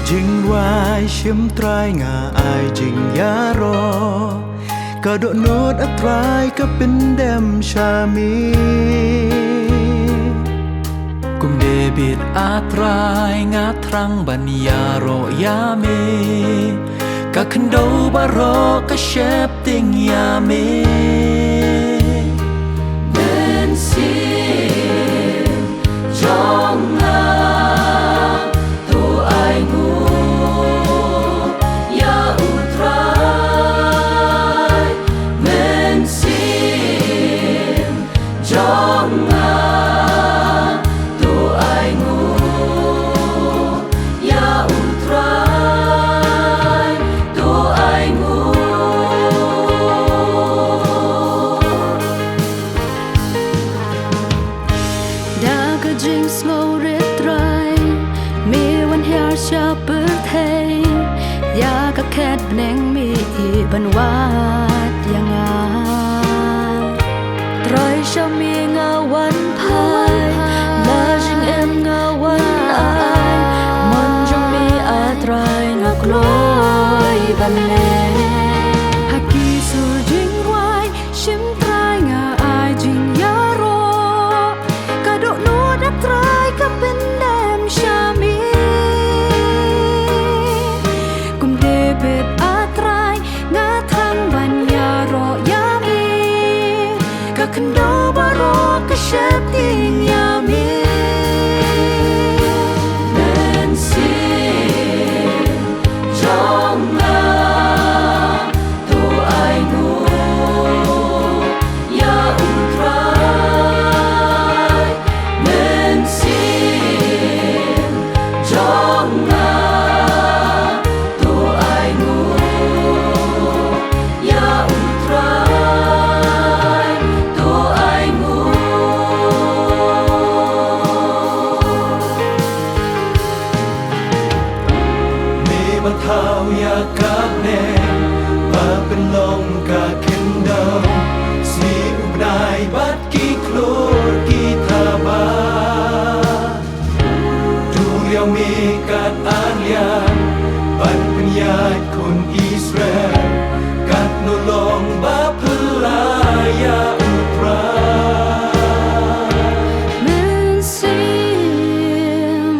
Jing wai shim trai ngà ai jing yaro Ka do nốt ấp trai ka pin dem shami Kum debit atrai ngà trăng ban yaro yame Ka khendo baro ka shep ting yame Ben sim jong ngà tu ai ngu ya utrai Ben sim jong ngà tu ai ngu ya utrai tu ai ngu đã có jing slow retry miวัน hair sharper thay ya ka cat bneng mi ban wat yang a try cho mi nga wan phai la jing em nga wan ai mon jong mi a try nga kloi ban le haki sur jing wai shim try nga ai jing ya ro ka do no da try ka pin dem shami kum de bet a try nga thang ban ya ro ya mi ka khndo baro ka shep ting ya mi Ben sim jong ngà tu ai ngu ya utrai Ben sim jong ngà tu ai ngu ya utrai tu ai ngu Mi ban thao ya kap ne Ba pen long ka kin dam Si ubnai bat ki klor ki thaba Du liao mi kat an yan Ban pen yat kun Israel Kat no long ba pelaya upra men sim